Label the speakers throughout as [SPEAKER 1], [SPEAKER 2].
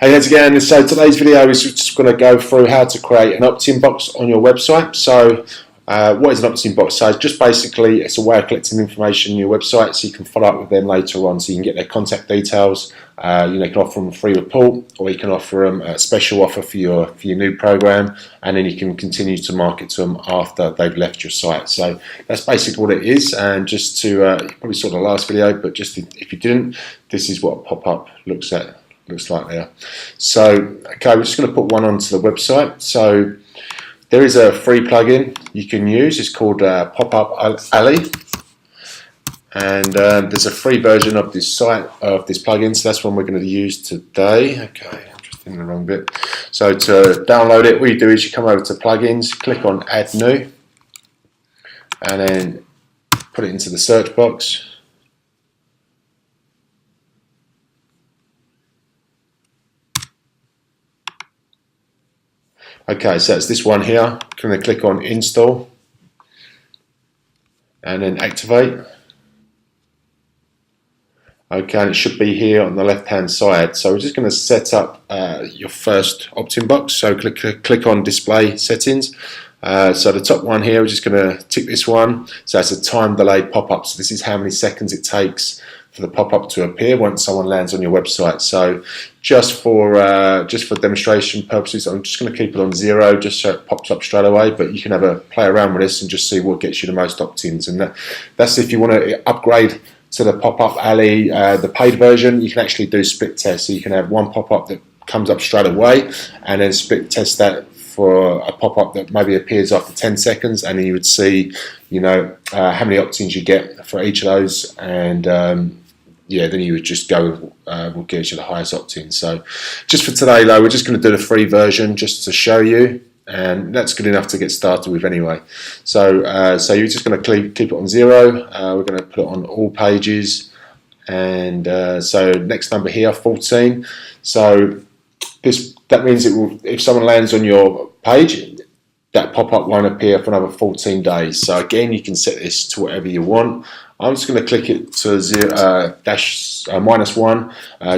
[SPEAKER 1] Hey guys again, so today's video is just going to go through how to create an opt-in box on your website. So what is an opt-in box? So it's just basically it's a way of collecting information on your website so you can follow up with them later on, so you can get their contact details. You can offer them a free report, or you can offer them a special offer for your new program, and then you can continue to market to them after they've left your site. So that's basically what it is. And just to you probably saw the last video, but just if you didn't, this is what a pop-up looks like there. So okay, we're just going to put one onto the website. So there is a free plugin you can use. It's called Pop-Up Alley, and there's a free version of this plugin. So that's one we're going to use today. Okay, I'm just in the wrong bit. So to download it, what you do is you come over to plugins, click on Add New, and then put it into the search box. Okay, so it's this one here. I'm going to click on Install and then Activate. Okay, and it should be here on the left hand side. So we're just going to set up your first opt-in box. So click on Display Settings. So the top one here, we're just going to tick this one. So that's a time delayed pop-up. So this is how many seconds it takes for the pop-up to appear once someone lands on your website. So just for demonstration purposes, I'm just going to keep it on 0 just so it pops up straight away, but you can have a play around with this and just see what gets you the most opt-ins. And that's if you want to upgrade to the Pop-Up Alley, the paid version. You can actually do split tests, so you can have one pop-up that comes up straight away and then split test that for a pop-up that maybe appears after 10 seconds, and then you would see, you know, how many opt-ins you get for each of those, and yeah, then you would just go with what gives you the highest opt-in. So just for today though, we're just going to do the free version just to show you, and that's good enough to get started with anyway. So so you're just going to keep it on 0. We're going to put it on all pages, and so next number here, 14. So that means it will, if someone lands on your page, that pop-up won't appear for another 14 days. So again, you can set this to whatever you want. I'm just going to click it to -1,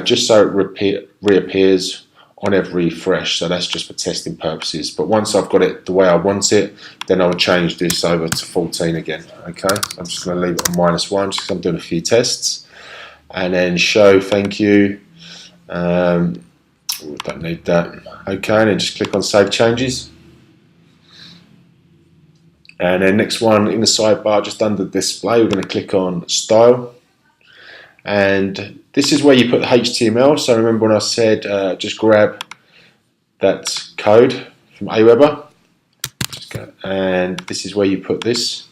[SPEAKER 1] just so it reappears on every refresh. So that's just for testing purposes. But once I've got it the way I want it, then I'll change this over to 14 again. Okay, I'm just going to leave it on -1 just because I'm doing a few tests, and then show thank you. We don't need that. Okay, and then just click on Save Changes. And then next one in the sidebar, just under Display, we're going to click on Style. And this is where you put the HTML. So remember when I said just grab that code from Aweber. And this is where you put this.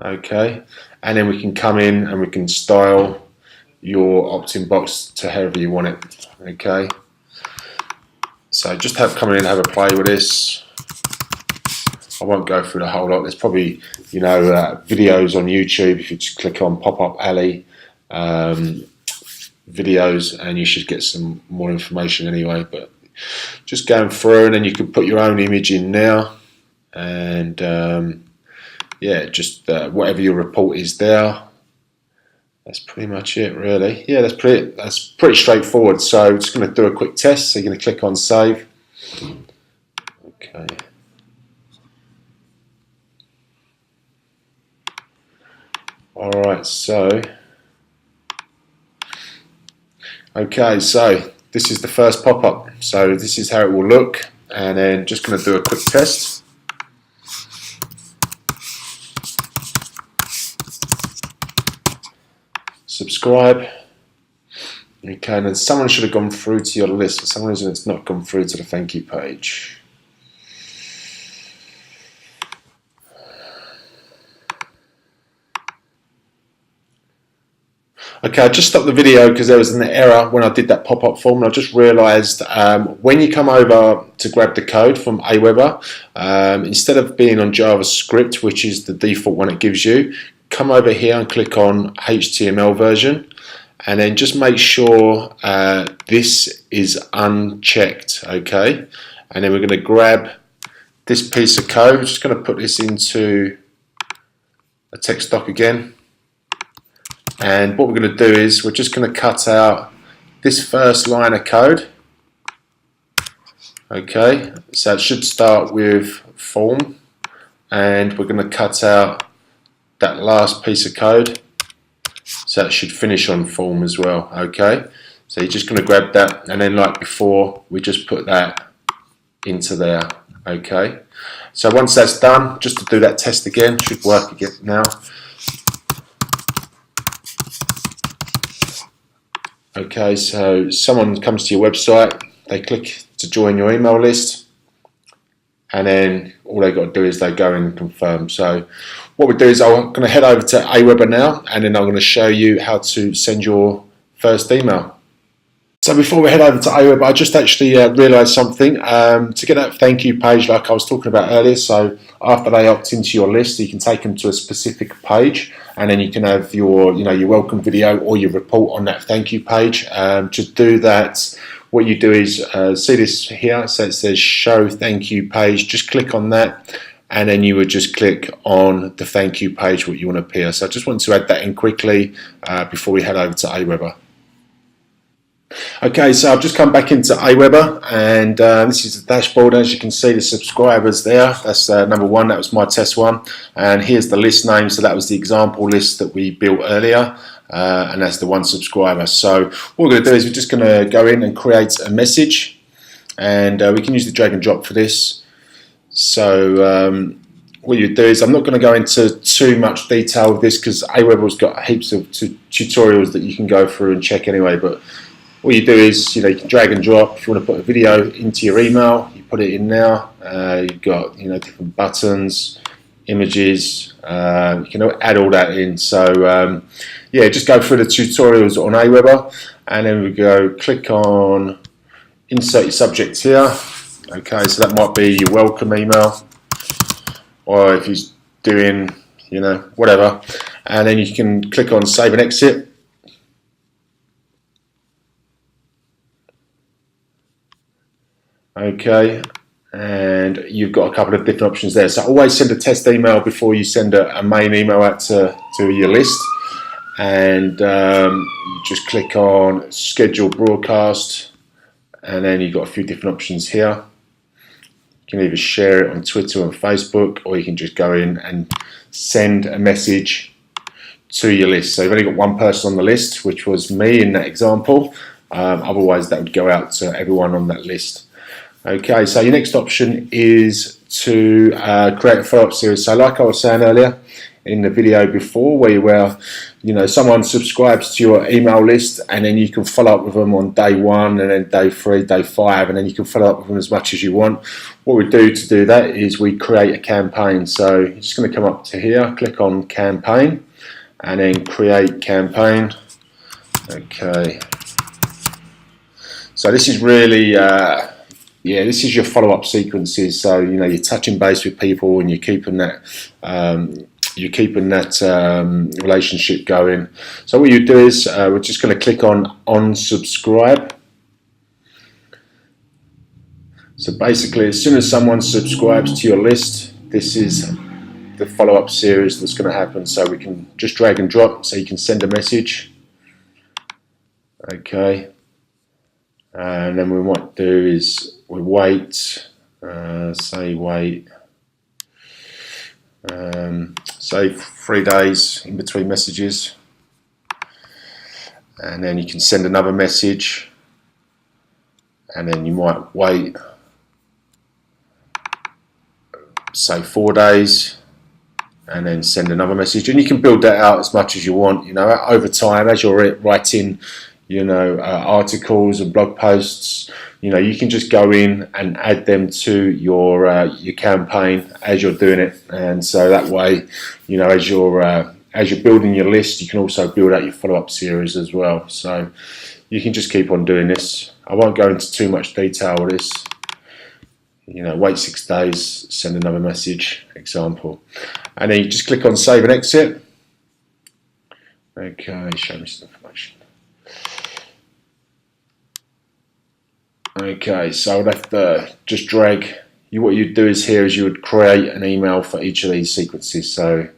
[SPEAKER 1] Okay. And then we can come in and we can style your opt-in box to however you want it. Okay. So just come in and have a play with this. I won't go through the whole lot. There's probably, you know, videos on YouTube. If you just click on Pop-Up Alley videos, and you should get some more information anyway. But just going through, and then you can put your own image in now, and yeah, just whatever your report is there. That's pretty much it, really. Yeah, that's pretty straightforward. So I'm just going to do a quick test. So you're going to click on Save. Okay. Alright, so this is the first pop-up. So this is how it will look, and then just going to do a quick test. Subscribe. Okay, and then someone should have gone through to your list. For some reason it's not gone through to the thank you page. Okay, I just stopped the video because there was an error when I did that pop-up form, and I just realised when you come over to grab the code from Aweber, instead of being on JavaScript, which is the default one it gives you, come over here and click on HTML version, and then just make sure this is unchecked, okay? And then we're going to grab this piece of code. We're just going to put this into a text doc again. And what we're going to do is we're just going to cut out this first line of code, Okay, so it should start with form, and we're going to cut out that last piece of code, so it should finish on form as well. Okay, so you're just going to grab that, and then like before, we just put that into there. Okay, so once that's done, just to do that test again, should work again now. Okay, so someone comes to your website, they click to join your email list, and then all they got to do is they go in and confirm. So what we do is I'm going to head over to Aweber now, and then I'm going to show you how to send your first email. So before we head over to Aweber, I just actually realised something. To get that thank you page like I was talking about earlier, so after they opt into your list, you can take them to a specific page, and then you can have your, your welcome video or your report on that thank you page. To do that, what you do is see this here, so it says show thank you page. Just click on that, and then you would just click on the thank you page what you want to appear. So I just wanted to add that in quickly before we head over to Aweber. Okay, so I've just come back into Aweber, and this is the dashboard. As you can see, the subscribers there, that's number one, that was my test one, and here's the list name, so that was the example list that we built earlier, and that's the one subscriber. So what we're going to do is we're just going to go in and create a message, and we can use the drag and drop for this. So what you do is, I'm not going to go into too much detail with this because Aweber's got heaps of tutorials that you can go through and check anyway, but what you do is, you can drag and drop. If you want to put a video into your email, you put it in now. You've got, different buttons, images. You can add all that in. So, yeah, just go through the tutorials on Aweber, and then we go click on insert your subject here. Okay, so that might be your welcome email, or if you're doing, whatever. And then you can click on save and exit. Okay, and you've got a couple of different options there. So always send a test email before you send a main email out to your list. And you just click on schedule broadcast, and then you've got a few different options here. You can either share it on Twitter or Facebook, or you can just go in and send a message to your list. So you've only got one person on the list, which was me in that example. Otherwise, that would go out to everyone on that list. Okay, so your next option is to create a follow-up series. So like I was saying earlier in the video before, where someone subscribes to your email list, and then you can follow up with them on day 1, and then day 3, day 5, and then you can follow up with them as much as you want. What we do to do that is we create a campaign. So you're just going to come up to here, click on campaign, and then create campaign. Okay, so this is really this is your follow-up sequences. So you're touching base with people, and you're keeping that relationship going. So what you do is we're just going to click on subscribe. So basically, as soon as someone subscribes to your list, this is the follow-up series that's going to happen. So we can just drag and drop, so you can send a message. Okay, and then we might do is we wait, say 3 days in between messages, and then you can send another message, and then you might wait, say 4 days, and then send another message, and you can build that out as much as you want. Over time, as you're writing articles and blog posts, you can just go in and add them to your campaign as you're doing it, and so that way, as you're building your list, you can also build out your follow-up series as well. So you can just keep on doing this. I won't go into too much detail with this. Wait 6 days, send another message, example, and then you just click on save and exit. Okay, show me some information. Okay, so I would have to just drag. What you'd do is here is you would create an email for each of these sequences. So,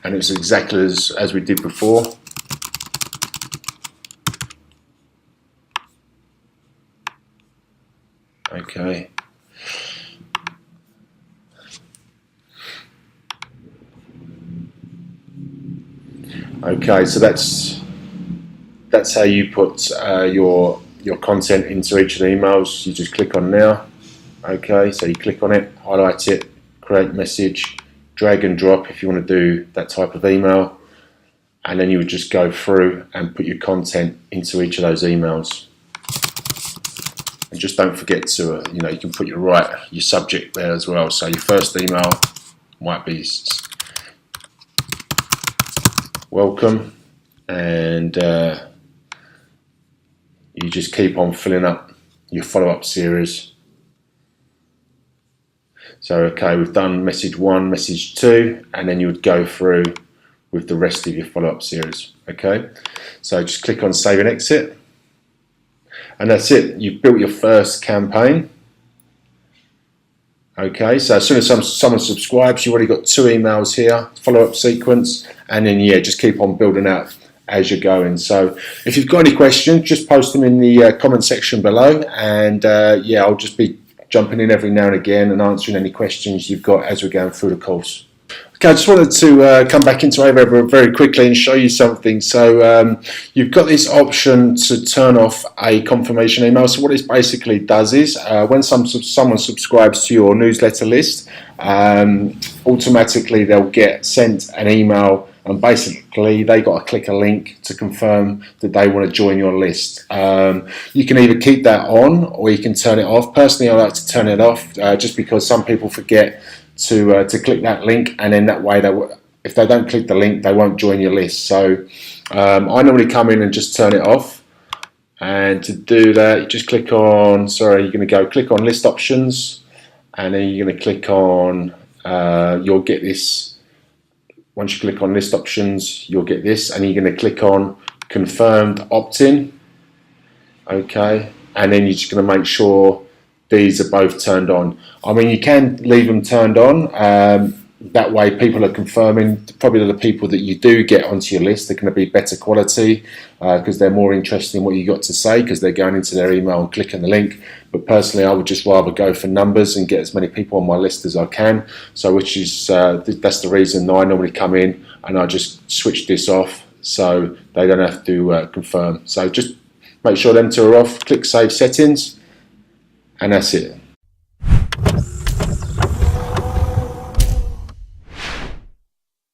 [SPEAKER 1] and it's exactly as we did before. Okay. Okay, so that's how you put your content into each of the emails. You just click on now. Okay, so you click on it, highlight it, create message, drag and drop if you want to do that type of email, and then you would just go through and put your content into each of those emails. And just don't forget to, you can put your subject there as well. So your first email might be welcome, and you just keep on filling up your follow-up series. So okay, we've done message 1, message 2, and then you would go through with the rest of your follow-up series. Okay, so just click on save and exit, and that's it. You've built your first campaign. Okay, so as soon as someone subscribes, you've already got 2 emails here, follow-up sequence, and then just keep on building out as you're going. So if you've got any questions, just post them in the comment section below, and I'll just be jumping in every now and again and answering any questions you've got as we're going through the course. Okay, I just wanted to come back into Aweber very quickly and show you something. So you've got this option to turn off a confirmation email. So what this basically does is when someone subscribes to your newsletter list, automatically they'll get sent an email, and basically they got to click a link to confirm that they want to join your list. You can either keep that on or you can turn it off. Personally, I like to turn it off just because some people forget to click that link, and then that way if they don't click the link, they won't join your list. So I normally come in and just turn it off, and to do that, you just click on, you're going to click on list options, and then you're going to click on, you'll get this. Once you click on list options, you'll get this, and you're going to click on confirmed opt-in. Okay, and then you're just going to make sure these are both turned on. I mean, you can leave them turned on. That way people are confirming. Probably the people that you do get onto your list are going to be better quality because they're more interested in what you got to say, because they're going into their email and clicking the link. But personally, I would just rather go for numbers and get as many people on my list as I can. So which is that's the reason I normally come in and I just switch this off so they don't have to confirm. So just make sure them two are off, click save settings, and that's it.